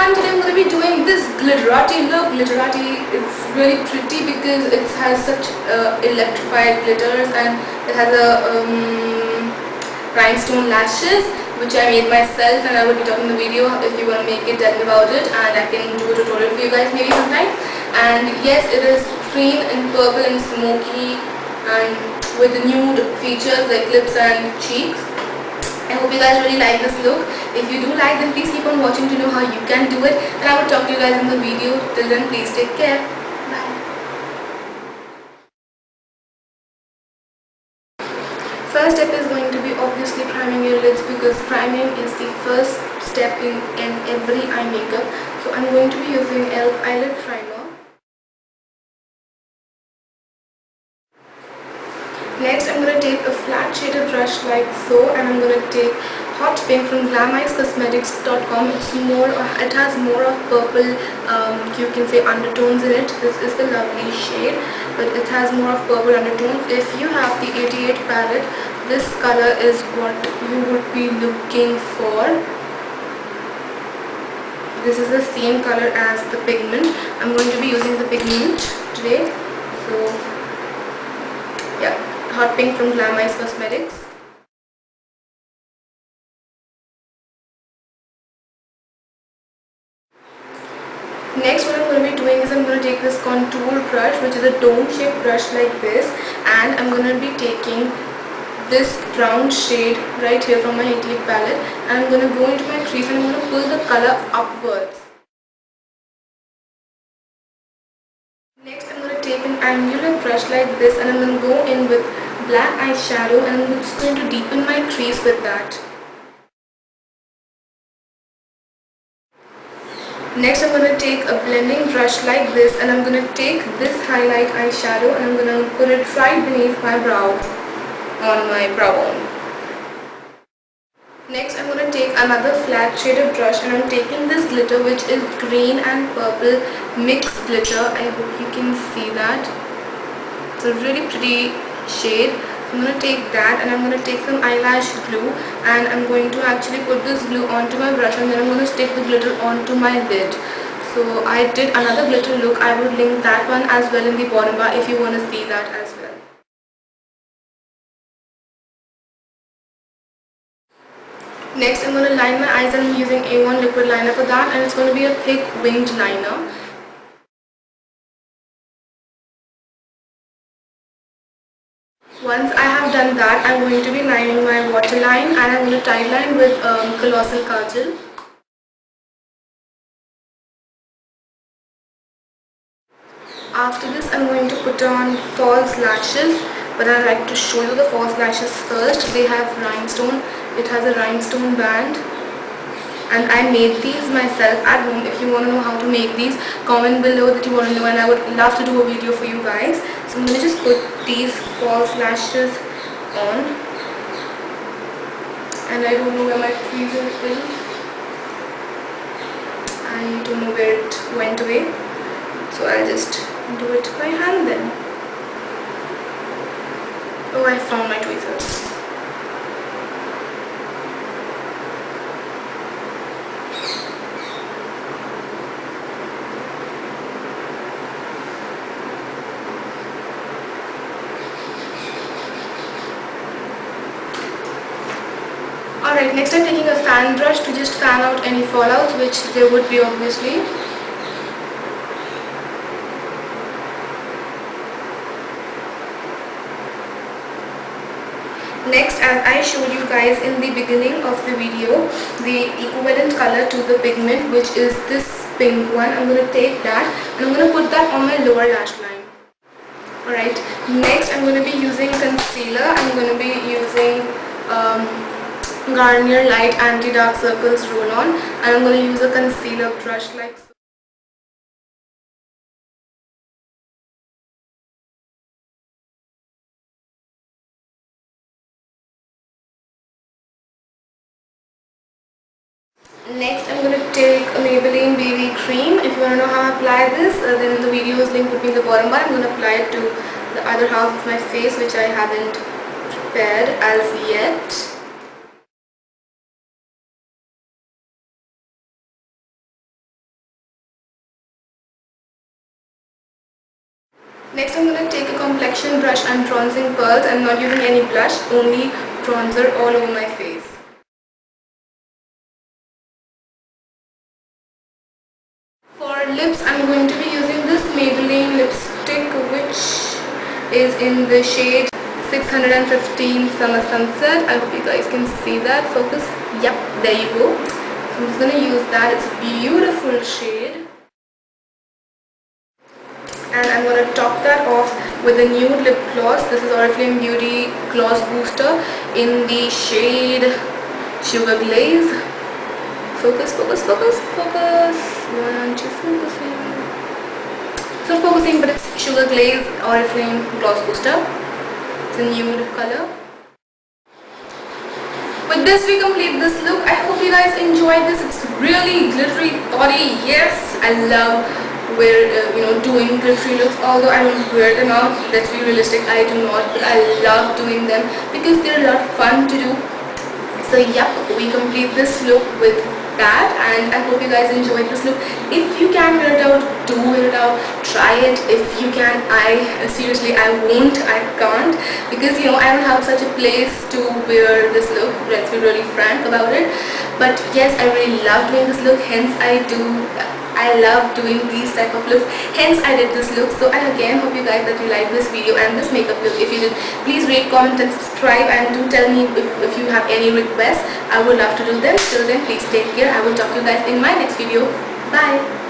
everyone, today I'm going to be doing this glitterati look. Glitterati, it's really pretty because it has such electrified glitters and it has a rhinestone lashes which I made myself, and I will be talking in the video. If you want to make it, tell me about it and I can do a tutorial for you guys maybe sometime. And yes, it is green and purple and smoky and with the nude features like lips and cheeks. I hope you guys really like this look. If you do like, then please keep on watching to know how you can do it, and I will talk to you guys in the video. Till then, please take care. Bye. First step is going to be obviously priming your lids, because priming is the first step in every eye makeup. So I'm going to be using e.l.f. eyelid primer. Next, I'm going to take a flat shaded brush like so, and I'm going to take Hot Pink from GlamEyesCosmetics.com. It has more of purple, you can say, undertones in it. This is the lovely shade, but it has more of purple undertones. If you have the 88 palette, this color is what you would be looking for. This is the same color as the pigment. I'm going to be using the pigment today. So yeah, Hot Pink from Glam Eyes Cosmetics. Next, what I'm going to be doing is I'm going to take this contour brush, which is a dome shaped brush like this, and I'm going to be taking this brown shade right here from my 88 palette, and I'm going to go into my crease and I'm going to pull the color upwards. Next, I'm going to take an angular brush like this, and I'm going to go in with black eyeshadow, and I'm just going to deepen my crease with that. Next, I'm going to take a blending brush like this, and I'm going to take this highlight eyeshadow and I'm going to put it right beneath my brow, on my brow bone. Next, I'm going to take another flat shaded brush, and I'm taking this glitter, which is green and purple mixed glitter. I hope you can see that. It's a really pretty shade. I'm going to take that, and I'm going to take some eyelash glue, and I'm going to actually put this glue onto my brush, and then I'm going to stick the glitter onto my lid. So I did another glitter look. I would link that one as well in the bottom bar if you want to see that as well. Next, I'm going to line my eyes, and I'm using A1 liquid liner for that, and it's going to be a thick winged liner. Once I have done that, I'm going to be lining my waterline, and I'm going to tie line with Colossal Kajal. After this, I'm going to put on false lashes, but I like to show you the false lashes first. They have rhinestone. It has a rhinestone band, and I made these myself at home. If you want to know how to make these, comment below that you want to know, and I would love to do a video for you guys. So I'm going to just put these false lashes on, and I don't know where my tweezer is. I don't know where it went away, so I'll just do it by hand then. Oh, I found my tweezers. Alright, next I'm taking a fan brush to just fan out any fallouts, which there would be obviously. Next, as I showed you guys in the beginning of the video, the equivalent color to the pigment, which is this pink one, I'm going to take that and I'm going to put that on my lower lash line. Alright, next I'm going to be using concealer. I'm going to be using Garnier Light Anti-Dark Circles Roll-On, and I'm going to use a concealer brush like so. Next, I'm going to take a Maybelline BB Cream. If you want to know how I apply this, then the video's link would be in the bottom bar. I'm going to apply it to the other half of my face, which I haven't prepared as yet. Next I'm going to take a complexion brush and bronzing pearls. I'm not using any blush, only bronzer all over my face. For lips I'm going to be using this Maybelline lipstick, which is in the shade 615 Summer Sunset. I hope you guys can see that. Focus. Yep, there you go. So I'm just going to use that. It's a beautiful shade. And I'm going to top that off with a nude lip gloss. This is Oriflame Beauty Gloss Booster in the shade Sugar Glaze. Focus, focus, focus, focus. Why aren't you focusing? It's not focusing, but it's Sugar Glaze Oriflame Gloss Booster. It's a nude color. With this we complete this look. I hope you guys enjoyed this. It's really glittery, thoughty. Yes, I love doing glittery looks, although I don't wear them out. Let's be realistic, I do not, but I love doing them because they're a lot of fun to do. So yep, we complete this look with that, and I hope you guys enjoyed this look. If you can wear it out, do wear it out, try it. If you can, seriously, I won't, I can't, because I don't have such a place to wear this look. Let's be really frank about it. But yes, I really love doing this look, hence I love doing these type of looks, hence I did this look. So I again hope you guys that you like this video and this makeup look. If you did, please rate, comment and subscribe, and do tell me if you have any requests. I would love to do them. Till then, please take care. I will talk to you guys in my next video. Bye.